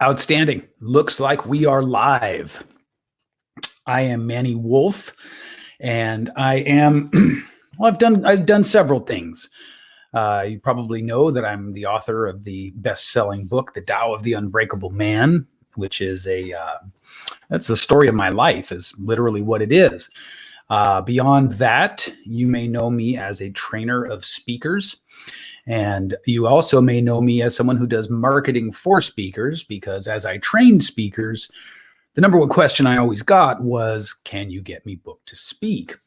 Outstanding. Looks like we are live. I am Manny Wolf, and I am. Well, I've done several things. You probably know that I'm the author of the best-selling book, The Tao of the Unbreakable Man, which is that's the story of my life. Is literally what it is. Beyond that, you may know me as a trainer of speakers. And you also may know me as someone who does marketing for speakers, because as I trained speakers, the number one question I always got was, can you get me booked to speak?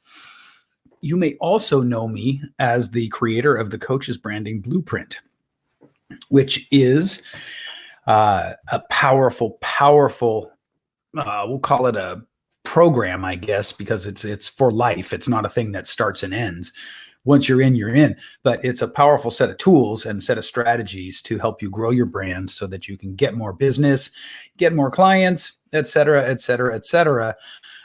You may also know me as the creator of the Coach's Branding Blueprint, which is a powerful, we'll call it a program, I guess, because it's for life. It's not a thing that starts and ends. Once you're in, you're in. But it's a powerful set of tools and set of strategies to help you grow your brand so that you can get more business, get more clients, et cetera, et cetera, et cetera,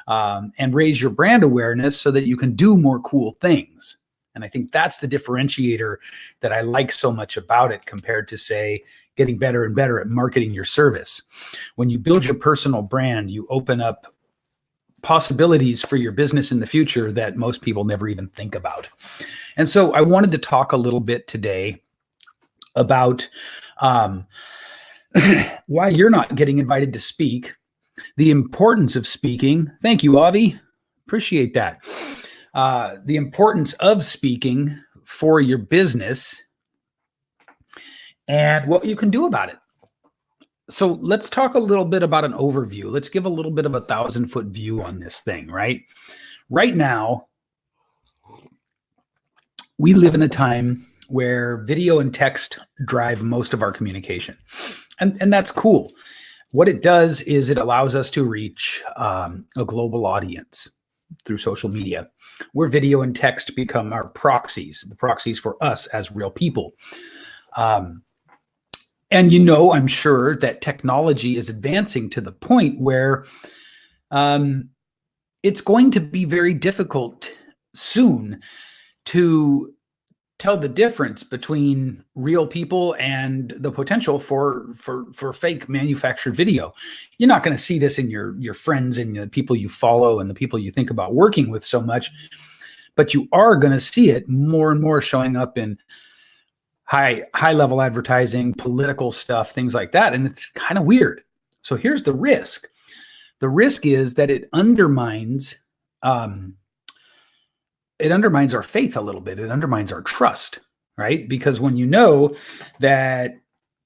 and raise your brand awareness so that you can do more cool things. And I think that's the differentiator that I like so much about it compared to, say, getting better and better at marketing your service. When you build your personal brand, you open up possibilities for your business in the future that most people never even think about. And so I wanted to talk a little bit today about why you're not getting invited to speak, the importance of speaking. Thank you, Avi. Appreciate that. The importance of speaking for your business and what you can do about it. So let's talk a little bit about an overview. Let's give a little bit of a 1,000-foot view on this thing, right? Right now, we live in a time where video and text drive most of our communication. And that's cool. What it does is it allows us to reach a global audience through social media, where video and text become our proxies, the proxies for us as real people. And I'm sure that technology is advancing to the point where it's going to be very difficult soon to tell the difference between real people and the potential for fake manufactured video. You're not going to see this in your friends and the people you follow and the people you think about working with so much, but you are going to see it more and more showing up in high level advertising, political stuff, things like that. And it's kind of weird. So here's the risk. The risk is that it undermines our faith a little bit. It undermines our trust, right? Because when you know that,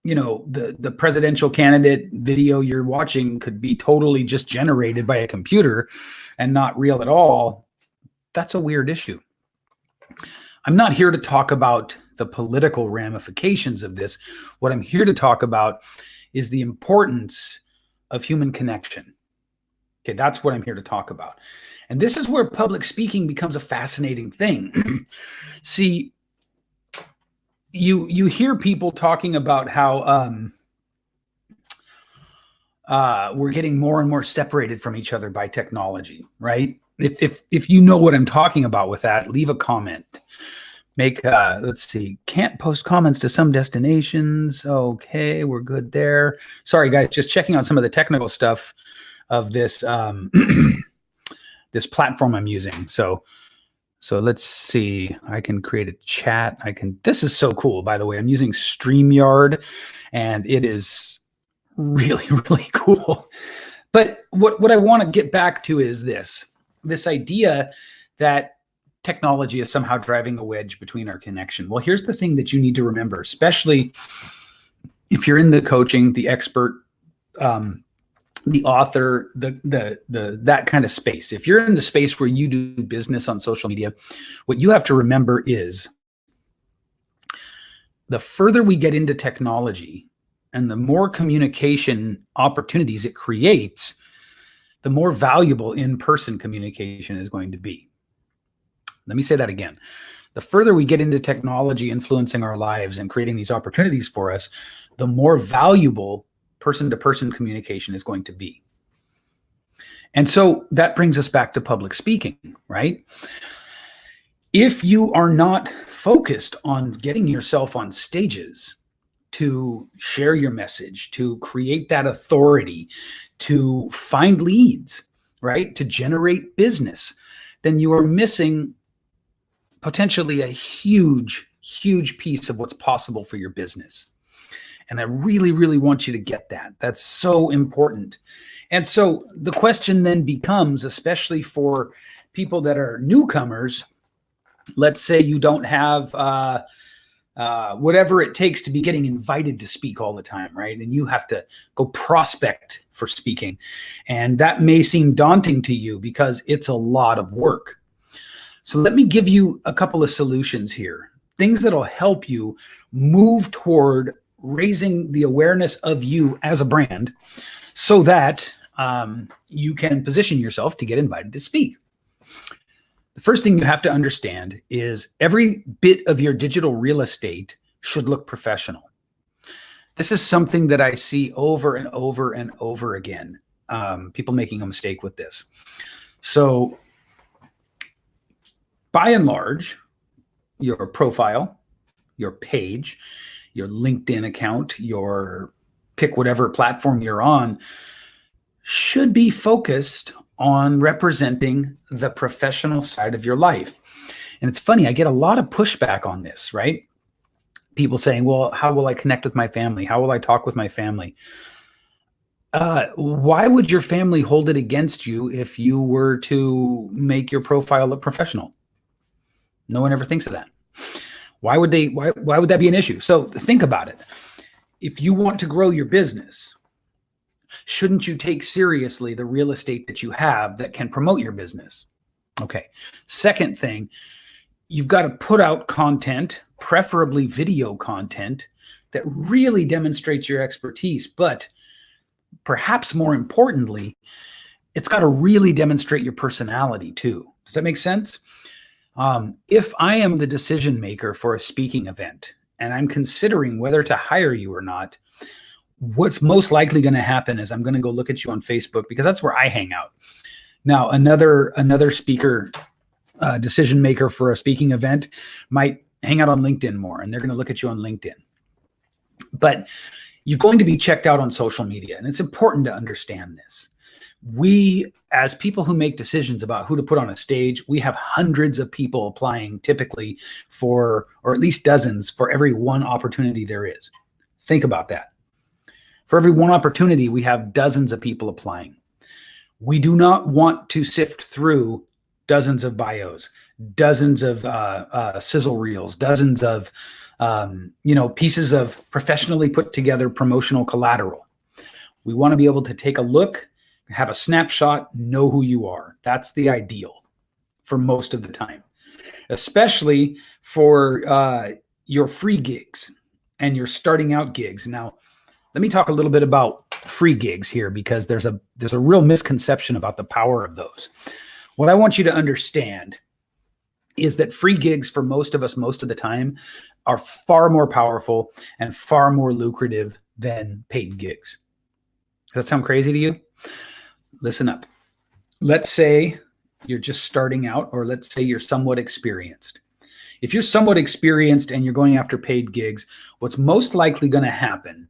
the presidential candidate video you're watching could be totally just generated by a computer and not real at all, that's a weird issue. I'm not here to talk about the political ramifications of this. What I'm here to talk about is the importance of human connection. Okay, that's what I'm here to talk about. And this is where public speaking becomes a fascinating thing. See, you hear people talking about how we're getting more and more separated from each other by technology, right? If you know what I'm talking about with that, leave a comment. Let's see, can't post comments to some destinations. Okay, we're good there. Sorry, guys, just checking on some of the technical stuff of this this platform I'm using. So let's see. I can create a chat. This is so cool, by the way. I'm using StreamYard, and it is really, really cool. But what I want to get back to is this idea that technology is somehow driving a wedge between our connection. Well, here's the thing that you need to remember, especially if you're in the coaching, the expert, the author, the that kind of space. If you're in the space where you do business on social media, what you have to remember is the further we get into technology and the more communication opportunities it creates, the more valuable in-person communication is going to be. Let me say that again. The further we get into technology influencing our lives and creating these opportunities for us, the more valuable person-to-person communication is going to be. And so that brings us back to public speaking, right? If you are not focused on getting yourself on stages to share your message, to create that authority, to find leads, right? To generate business, then you are missing potentially a huge, huge piece of what's possible for your business. And I really, really want you to get that. That's so important. And so the question then becomes, especially for people that are newcomers, let's say you don't have whatever it takes to be getting invited to speak all the time, right? And you have to go prospect for speaking. And that may seem daunting to you because it's a lot of work. So let me give you a couple of solutions here, things that'll help you move toward raising the awareness of you as a brand so that you can position yourself to get invited to speak. The first thing you have to understand is every bit of your digital real estate should look professional. This is something that I see over and over and over again, people making a mistake with this. So by and large, your profile, your page, your LinkedIn account, your pick whatever platform you're on, should be focused on representing the professional side of your life. And it's funny, I get a lot of pushback on this, right? People saying, well, how will I connect with my family? How will I talk with my family? Why would your family hold it against you if you were to make your profile look professional? No one ever thinks of that. Why would that be an issue? So think about it. If you want to grow your business, shouldn't you take seriously the real estate that you have that can promote your business? Okay. Second thing, you've got to put out content, preferably video content, that really demonstrates your expertise. But perhaps more importantly, it's got to really demonstrate your personality too. Does that make sense? If I am the decision maker for a speaking event and I'm considering whether to hire you or not, what's most likely going to happen is I'm going to go look at you on Facebook because that's where I hang out. Now, another speaker, decision maker for a speaking event might hang out on LinkedIn more, and they're going to look at you on LinkedIn. But you're going to be checked out on social media, and it's important to understand this. We, as people who make decisions about who to put on a stage, we have hundreds of people applying typically for, or at least dozens for every one opportunity there is. Think about that. For every one opportunity, we have dozens of people applying. We do not want to sift through dozens of bios, dozens of sizzle reels, dozens of pieces of professionally put together promotional collateral. We want to be able to take a look, have a snapshot, know who you are. That's the ideal for most of the time, especially for your free gigs and your starting out gigs. Now, let me talk a little bit about free gigs here because there's a real misconception about the power of those. What I want you to understand is that free gigs for most of us, most of the time, are far more powerful and far more lucrative than paid gigs. Does that sound crazy to you? Listen up. Let's say you're just starting out, or let's say you're somewhat experienced. If you're somewhat experienced and you're going after paid gigs, what's most likely going to happen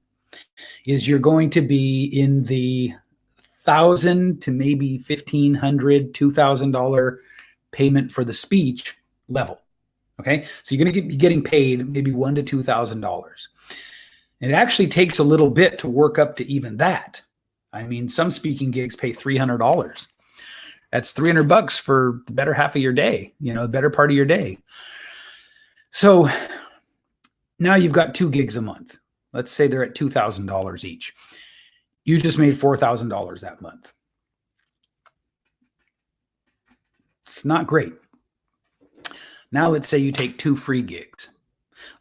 is you're going to be in the $1,000 to maybe $1,500, $2,000 payment for the speech level. Okay, so you're going to be getting paid maybe $1,000 to $2,000. It actually takes a little bit to work up to even that. I mean, some speaking gigs pay $300. That's $300 for the better half of your day, the better part of your day. So now you've got 2 gigs a month. Let's say they're at $2,000 each. You just made $4,000 that month. It's not great. Now let's say you take 2 free gigs.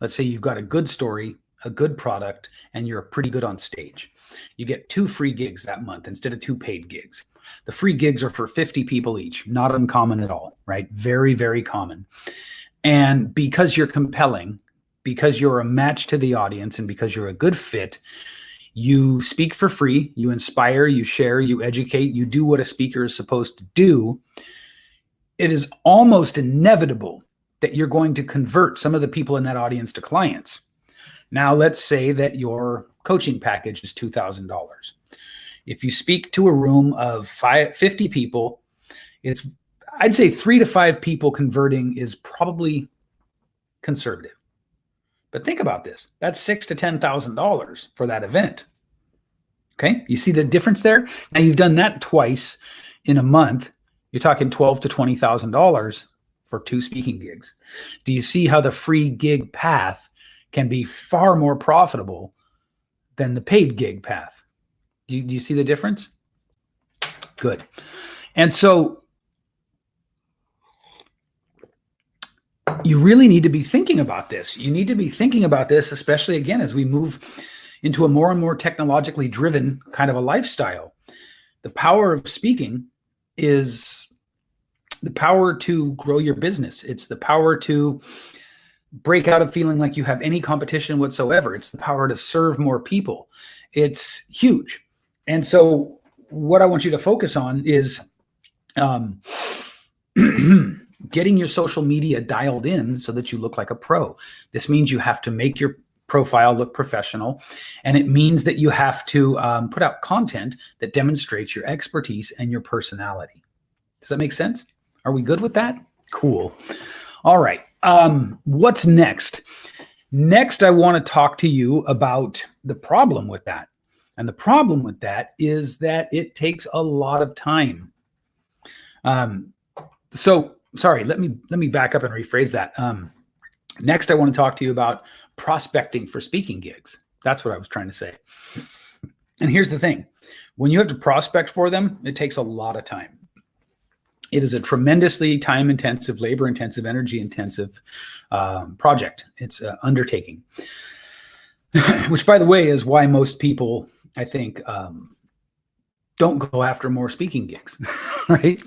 Let's say you've got a good story, a good product, and you're pretty good on stage. You get 2 free gigs that month instead of 2 paid gigs. The free gigs are for 50 people each. Not uncommon at all, right? Very, very common. And because you're compelling, because you're a match to the audience, and because you're a good fit, you speak for free, you inspire, you share, you educate, you do what a speaker is supposed to do. It is almost inevitable that you're going to convert some of the people in that audience to clients. Now, let's say that your coaching package is $2,000. If you speak to a room of 50 people, I'd say 3 to 5 people converting is probably conservative. But think about this. That's $6,000 to $10,000 for that event. Okay, you see the difference there? Now you've done that twice in a month. You're talking $12,000 to $20,000 for 2 speaking gigs. Do you see how the free gig path can be far more profitable than the paid gig path? Do you see the difference? Good. And so you really need to be thinking about this. You need to be thinking about this, especially again, as we move into a more and more technologically driven kind of a lifestyle. The power of speaking is the power to grow your business. It's the power to break out of feeling like you have any competition whatsoever. It's the power to serve more people. It's huge. And so what I want you to focus on is getting your social media dialed in so that you look like a pro. This means you have to make your profile look professional, and it means that you have to put out content that demonstrates your expertise and your personality. Does that make sense? Are we good with that? Cool. All right. What's next? Next, I want to talk to you about the problem with that. And the problem with that is that it takes a lot of time. So sorry, let me back up and rephrase that. Next, I want to talk to you about prospecting for speaking gigs. That's what I was trying to say. And here's the thing. When you have to prospect for them, it takes a lot of time. It is a tremendously time-intensive, labor-intensive, energy-intensive project. It's an undertaking, which, by the way, is why most people, I think, don't go after more speaking gigs, right?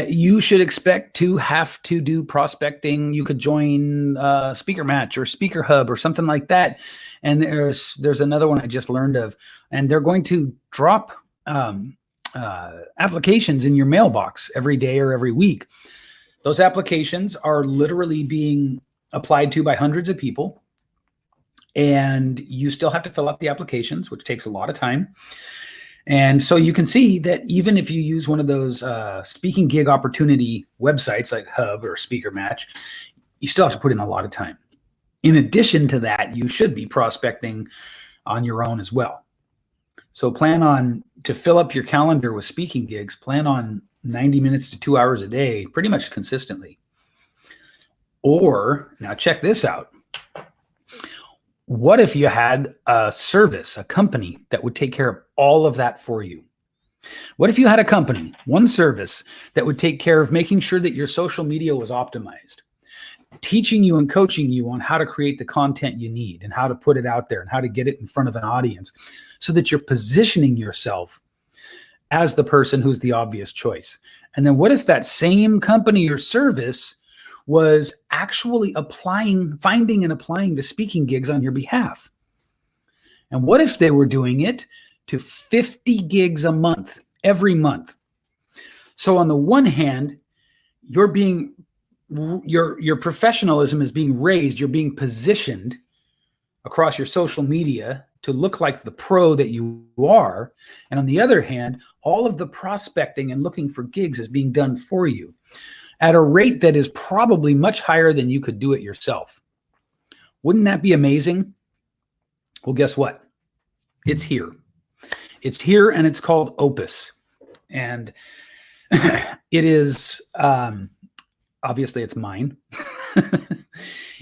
You should expect to have to do prospecting. You could join Speaker Match or Speaker Hub or something like that. And there's another one I just learned of, and they're going to drop applications in your mailbox every day or every week. Those applications are literally being applied to by hundreds of people, and you still have to fill out the applications, which takes a lot of time. And so you can see that even if you use one of those speaking gig opportunity websites like Hub or Speaker Match, you still have to put in a lot of time. In addition to that, you should be prospecting on your own as well. So plan on to fill up your calendar with speaking gigs, plan on 90 minutes to 2 hours a day, pretty much consistently. Or now check this out. What if you had a service, a company that would take care of all of that for you? What if you had a company, one service that would take care of making sure that your social media was optimized, teaching you and coaching you on how to create the content you need and how to put it out there and how to get it in front of an audience so that you're positioning yourself as the person who's the obvious choice? And then what if that same company or service was actually finding and applying to speaking gigs on your behalf? And what if they were doing it to 50 gigs a month, every month? So on the one hand, your professionalism is being raised, you're being positioned across your social media to look like the pro that you are. And on the other hand, all of the prospecting and looking for gigs is being done for you at a rate that is probably much higher than you could do it yourself. Wouldn't that be amazing? Well, guess what? It's here. It's here, and it's called Opus. And it is, obviously it's mine.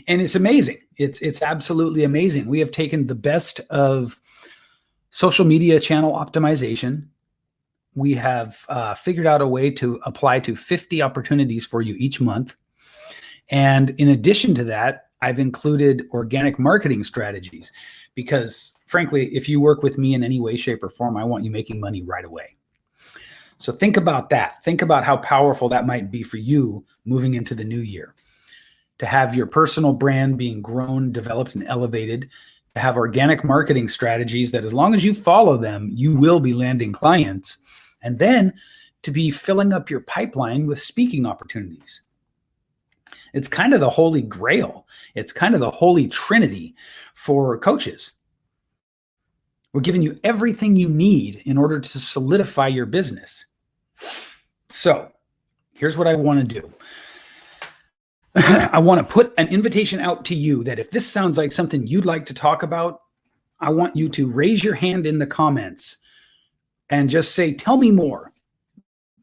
And it's amazing. It's absolutely amazing. We have taken the best of social media channel optimization. We have figured out a way to apply to 50 opportunities for you each month. And in addition to that, I've included organic marketing strategies because, frankly, if you work with me in any way, shape, or form, I want you making money right away. So think about that. Think about how powerful that might be for you moving into the new year. To have your personal brand being grown, developed, and elevated, to have organic marketing strategies that as long as you follow them, you will be landing clients, and then to be filling up your pipeline with speaking opportunities. It's kind of the holy grail. It's kind of the holy trinity for coaches. We're giving you everything you need in order to solidify your business. So here's what I want to do. I want to put an invitation out to you that if this sounds like something you'd like to talk about, I want you to raise your hand in the comments and just say, tell me more.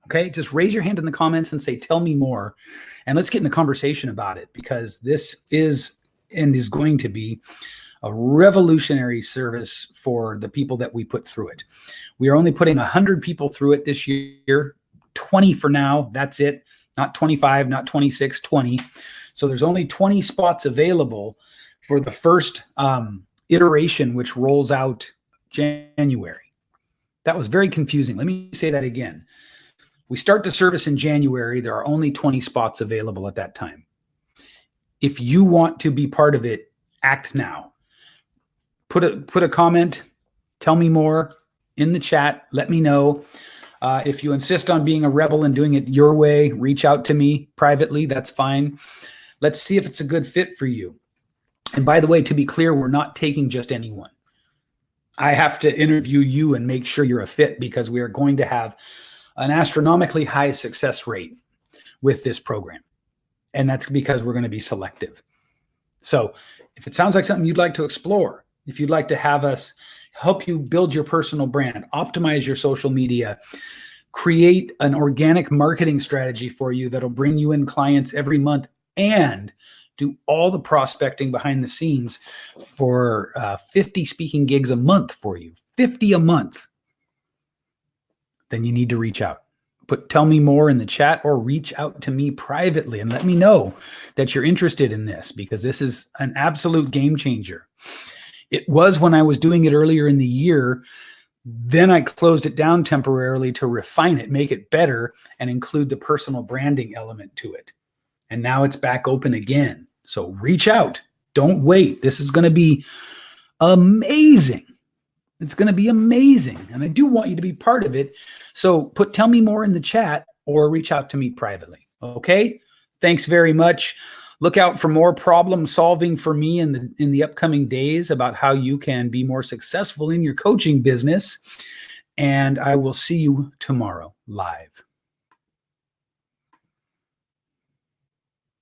Okay, just raise your hand in the comments and say, tell me more. And let's get in the conversation about it, because this is and is going to be a revolutionary service for the people that we put through it. We are only putting 100 people through it this year, 20 for now. That's it. Not 25, not 26, 20. So there's only 20 spots available for the first iteration, which rolls out January. That was very confusing. Let me say that again. We start the service in January. There are only 20 spots available at that time. If you want to be part of it, act now. Put a comment, tell me more in the chat. Let me know. If you insist on being a rebel and doing it your way, reach out to me privately. That's fine. Let's see if it's a good fit for you. And by the way, to be clear, we're not taking just anyone. I have to interview you and make sure you're a fit, because we are going to have an astronomically high success rate with this program. And that's because we're going to be selective. So if it sounds like something you'd like to explore, if you'd like to have us help you build your personal brand, optimize your social media, create an organic marketing strategy for you that'll bring you in clients every month, and do all the prospecting behind the scenes for 50 speaking gigs a month for you, 50 a month, then you need to reach out. Tell me more in the chat, or reach out to me privately and let me know that you're interested in this, because this is an absolute game changer. It was when I was doing it earlier in the year. Then I closed it down temporarily to refine it, make it better, and include the personal branding element to it. And now it's back open again. So reach out. Don't wait. This is going to be amazing. It's going to be amazing. And I do want you to be part of it. So tell me more in the chat, or reach out to me privately. Okay? Thanks very much. Look out for more problem solving for me in the upcoming days about how you can be more successful in your coaching business. And I will see you tomorrow live.